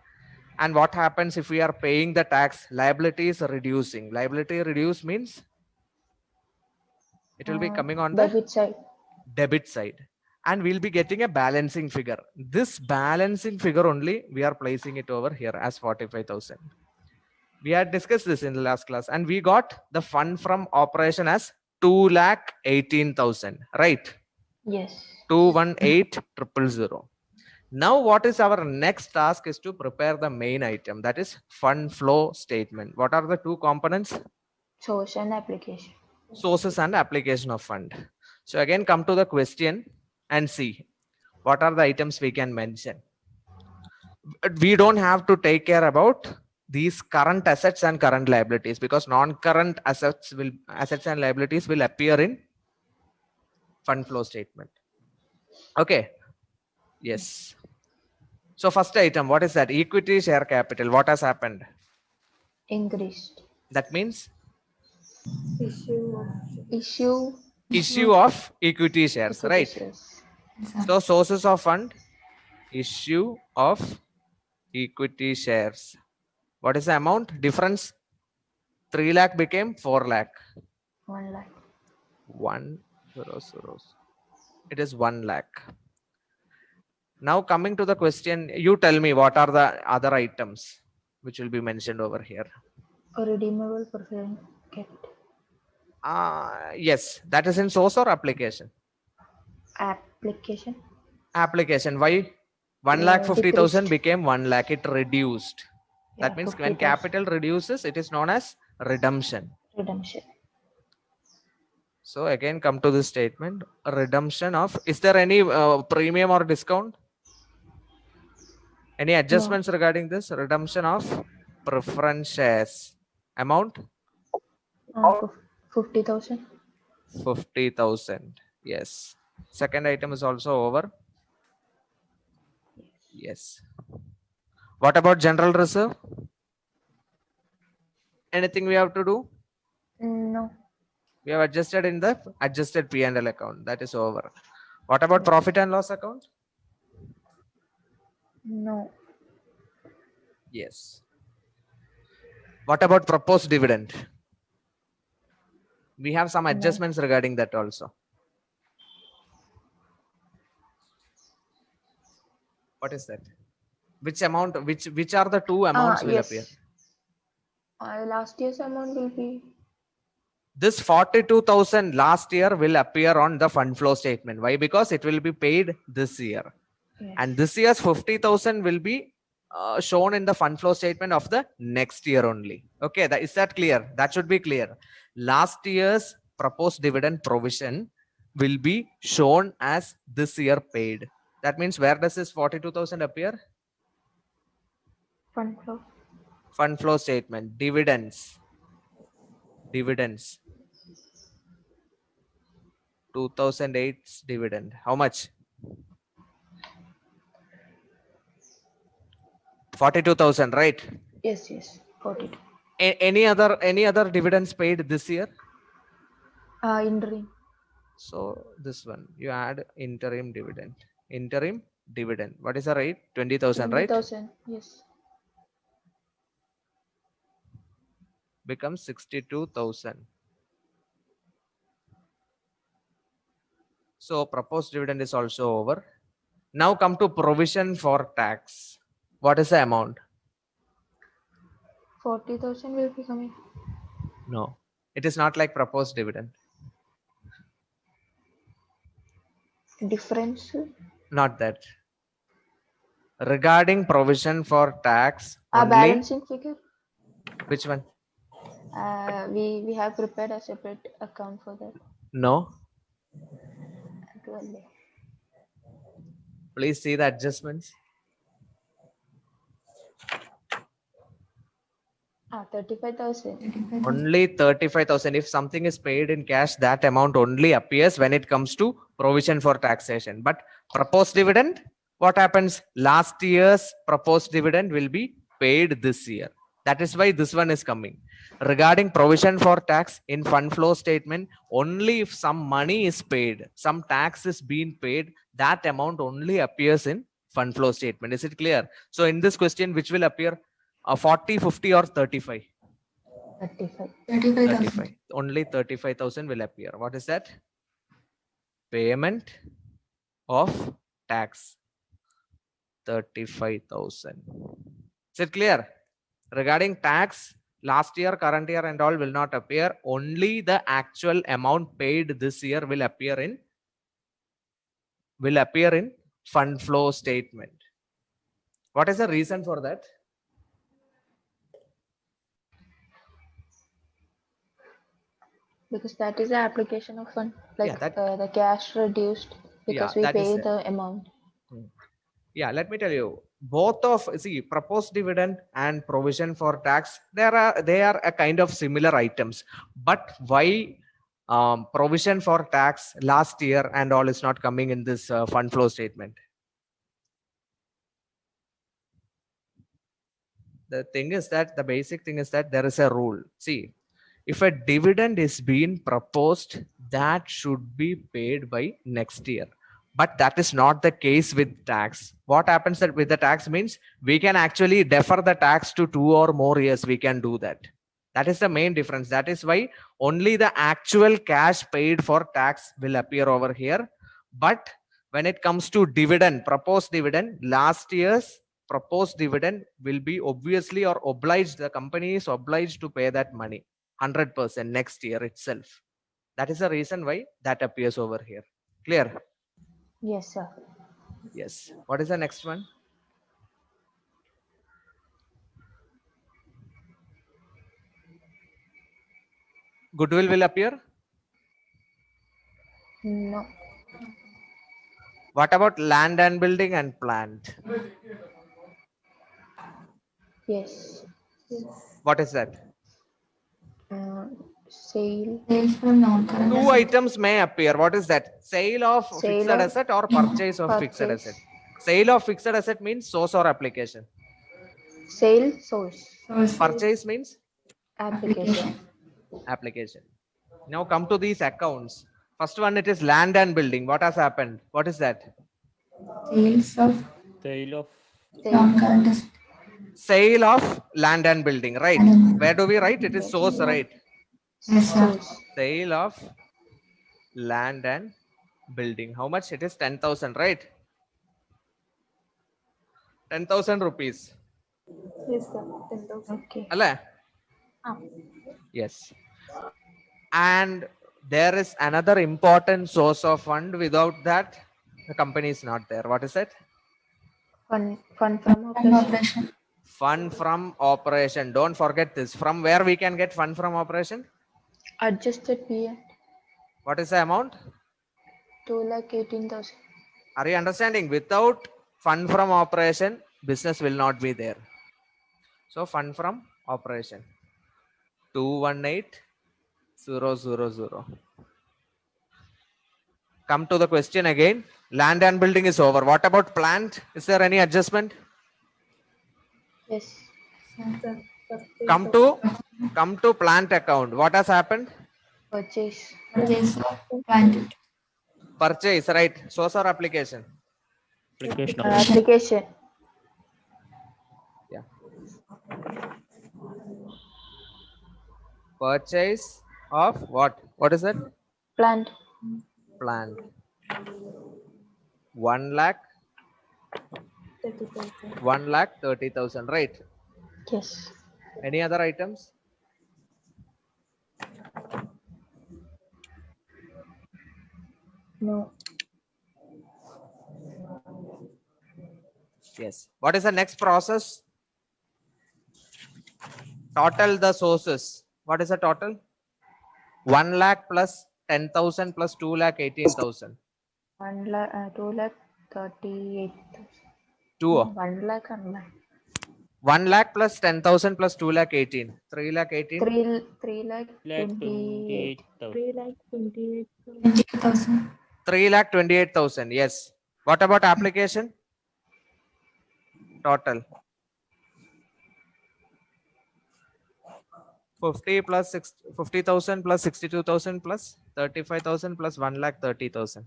[SPEAKER 1] And what happens if we are paying the tax? Liability is reducing. Liability reduce means it will be coming on the debit side. And we'll be getting a balancing figure. This balancing figure only, we are placing it over here as 45,000. We had discussed this in the last class, and we got the fund from operation as 2,18,000, right?
[SPEAKER 2] Yes.
[SPEAKER 1] 218,000. Now, what is our next task is to prepare the main item, that is fund flow statement. What are the two components?
[SPEAKER 2] Source and application.
[SPEAKER 1] Sources and application of fund. So again, come to the question and see what are the items we can mention. We don't have to take care about these current assets and current liabilities, because non-current assets and liabilities will appear in fund flow statement. Okay. Yes. So first item, what is that? Equity share capital. What has happened?
[SPEAKER 2] Increased.
[SPEAKER 1] That means
[SPEAKER 2] Issue.
[SPEAKER 1] issue of equity shares,
[SPEAKER 2] equity
[SPEAKER 1] right?
[SPEAKER 2] shares.
[SPEAKER 4] Yes, sir.
[SPEAKER 1] So sources of fund, issue of equity shares. What is the amount? Difference 3 lakh became 4 lakh.
[SPEAKER 2] 1 lakh.
[SPEAKER 1] 100. It is 1 lakh. Now coming to the question, you tell me what are the other items which will be mentioned over here.
[SPEAKER 2] A redeemable preferred capital.
[SPEAKER 1] Yes, that is in source or application?
[SPEAKER 2] Application.
[SPEAKER 1] Application. Why? 1,50,000
[SPEAKER 2] decreased.
[SPEAKER 1] became 1 lakh. It reduced. That
[SPEAKER 2] Yeah,
[SPEAKER 1] means when
[SPEAKER 2] 50,000.
[SPEAKER 1] capital reduces, it is known as redemption.
[SPEAKER 2] Redemption.
[SPEAKER 1] So again, come to this statement. Redemption of. Is there any premium or discount? Any adjustments regarding this? Redemption of preference shares. Amount?
[SPEAKER 2] 50,000.
[SPEAKER 1] 50,000. Yes. Second item is also over. Yes. What about general reserve? Anything we have to do?
[SPEAKER 2] No.
[SPEAKER 1] We have adjusted in the adjusted P&L account. That is over. What about profit and loss account?
[SPEAKER 2] No.
[SPEAKER 1] Yes. What about proposed dividend? We have some adjustments regarding that also. What is that? Which amount, which are the two amounts will appear?
[SPEAKER 2] Last year's amount will be
[SPEAKER 1] This 42,000 last year will appear on the fund flow statement. Why? Because it will be paid this year.
[SPEAKER 2] yes.
[SPEAKER 1] And this year's 50,000 will be shown in the fund flow statement of the next year only. Okay, is that clear? That should be clear. Last year's proposed dividend provision will be shown as this year paid. That means where does this 42,000 appear?
[SPEAKER 2] Fund flow.
[SPEAKER 1] Fund flow statement. Dividends. 2008's dividend. How much? 42,000, right?
[SPEAKER 2] Yes. 42.
[SPEAKER 1] Any other dividends paid this year?
[SPEAKER 2] Interim.
[SPEAKER 1] So this one, you add interim dividend. Interim dividend. What is the rate? 20,000, right?
[SPEAKER 2] 20,000. Yes.
[SPEAKER 1] Becomes 62,000. So proposed dividend is also over. Now come to provision for tax. What is the amount?
[SPEAKER 2] 40,000 will be coming.
[SPEAKER 1] No, it is not like proposed dividend.
[SPEAKER 2] Difference.
[SPEAKER 1] Not that. Regarding provision for tax, only
[SPEAKER 2] Balancing figure.
[SPEAKER 1] which one?
[SPEAKER 2] We have prepared a separate account for that.
[SPEAKER 1] No.
[SPEAKER 2] 12.
[SPEAKER 1] Please see the adjustments.
[SPEAKER 2] 35,000.
[SPEAKER 4] 35,000.
[SPEAKER 1] Only 35,000. If something is paid in cash, that amount only appears when it comes to provision for taxation. But proposed dividend, what happens? Last year's proposed dividend will be paid this year. That is why this one is coming. Regarding provision for tax in fund flow statement, only if some money is paid, some tax is being paid, that amount only appears in fund flow statement. Is it clear? So in this question, which will appear? 40, 50 or 35?
[SPEAKER 2] 35.
[SPEAKER 4] 35,000.
[SPEAKER 1] 35. Only 35,000 will appear. What is that? Payment of tax. 35,000. Is it clear? Regarding tax, last year, current year and all will not appear. Only the actual amount paid this year will appear in fund flow statement. What is the reason for that?
[SPEAKER 2] Because that is the application of fund,
[SPEAKER 1] Yeah,
[SPEAKER 2] like
[SPEAKER 1] that-
[SPEAKER 2] the cash reduced because we
[SPEAKER 1] that is
[SPEAKER 2] pay
[SPEAKER 1] it.
[SPEAKER 2] the amount.
[SPEAKER 1] Yeah, let me tell you, both of proposed dividend and provision for tax, they are a kind of similar items. But why provision for tax last year and all is not coming in this fund flow statement? The thing is that the basic thing is that there is a rule. See, if a dividend is being proposed, that should be paid by next year. But that is not the case with tax. What happens that with the tax means we can actually defer the tax to 2 or more years. We can do that. That is the main difference. That is why only the actual cash paid for tax will appear over here. But when it comes to dividend, proposed dividend, last year's proposed dividend will be obviously or obliged, the company is obliged to pay that money 100% next year itself. That is the reason why that appears over here. Clear?
[SPEAKER 2] Yes, sir.
[SPEAKER 1] Yes. What is the next one? Goodwill will appear.
[SPEAKER 2] No.
[SPEAKER 1] What about land and building and plant?
[SPEAKER 2] Yes.
[SPEAKER 1] What is that?
[SPEAKER 2] Sale.
[SPEAKER 4] Sales from non-current
[SPEAKER 1] Two
[SPEAKER 4] assets.
[SPEAKER 1] items may appear. What is that? Sale of
[SPEAKER 2] Sale
[SPEAKER 1] fixed
[SPEAKER 2] of-
[SPEAKER 1] asset or purchase of fixed
[SPEAKER 2] Purchase.
[SPEAKER 1] asset? Sale of fixed asset means source or application.
[SPEAKER 2] Sale source.
[SPEAKER 4] Source.
[SPEAKER 1] Purchase means
[SPEAKER 2] Application.
[SPEAKER 1] application. Now come to these accounts. First one, it is land and building. What has happened? What is that?
[SPEAKER 4] Sales of
[SPEAKER 6] Sale of
[SPEAKER 2] Sale.
[SPEAKER 4] non-current assets.
[SPEAKER 1] Sale of land and building, right?
[SPEAKER 4] Mm.
[SPEAKER 1] Where do we write? It is source, right?
[SPEAKER 4] Yes, sir.
[SPEAKER 2] Source.
[SPEAKER 1] Sale of land and building. How much? It is 10,000, right? 10,000 rupees.
[SPEAKER 2] Yes, sir. 10,000. Okay.
[SPEAKER 1] Alla? Yes. And there is another important source of fund. Without that, the company is not there. What is it?
[SPEAKER 2] Fund from
[SPEAKER 4] Fund
[SPEAKER 2] operation.
[SPEAKER 4] operation.
[SPEAKER 1] Fund from operation. Don't forget this. From where we can get fund from operation?
[SPEAKER 2] Adjusted PA.
[SPEAKER 1] What is the amount?
[SPEAKER 2] 2,18,000.
[SPEAKER 1] Are you understanding? Without fund from operation, business will not be there. So fund from operation 218,000. Come to the question again. Land and building is over. What about plant? Is there any adjustment?
[SPEAKER 2] Yes.
[SPEAKER 1] Come to plant account. What has happened?
[SPEAKER 2] Purchase.
[SPEAKER 4] Purchase of plant.
[SPEAKER 1] Purchase, right? Source or application?
[SPEAKER 6] application of
[SPEAKER 2] Application.
[SPEAKER 1] Yeah. Purchase of what? What is that?
[SPEAKER 2] Plant.
[SPEAKER 1] Plant. 1,30,000, right?
[SPEAKER 2] Yes.
[SPEAKER 1] Any other items?
[SPEAKER 2] No.
[SPEAKER 1] Yes. What is the next process? Total the sources. What is the total? 1 lakh plus 10,000 plus 2,18,000.
[SPEAKER 2] 2,38,000.
[SPEAKER 1] 2.
[SPEAKER 2] 1 lakh and
[SPEAKER 1] 1 lakh plus 10,000 plus 2,18,000. 3,18,000.
[SPEAKER 2] 3,28,000.
[SPEAKER 4] 20,000.
[SPEAKER 1] 3,28,000. Yes. What about application? Total. 50,000 plus 62,000 plus 35,000 plus 1,30,000.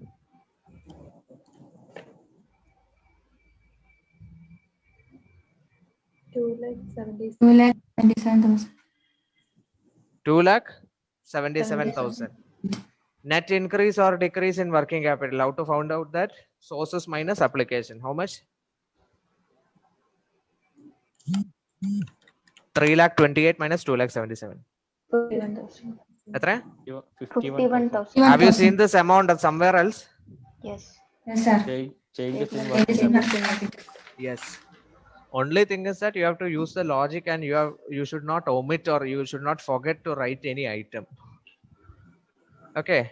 [SPEAKER 4] 2,77,000.
[SPEAKER 1] 2,77,000. Net increase or decrease in working capital. How to find out that? Sources minus application. How much? 3,28,000 minus 2,77,000.
[SPEAKER 2] 51,000.
[SPEAKER 1] Etra?
[SPEAKER 2] 51,000.
[SPEAKER 1] Have you seen this amount somewhere else?
[SPEAKER 2] Yes.
[SPEAKER 4] Yes, sir.
[SPEAKER 6] changes in
[SPEAKER 4] Changes
[SPEAKER 6] working
[SPEAKER 4] in
[SPEAKER 6] capital.
[SPEAKER 4] working capital.
[SPEAKER 1] Yes. Only thing is that you have to use the logic, and you should not omit or you should not forget to write any item. Okay.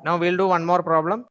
[SPEAKER 1] Now we'll do one more problem.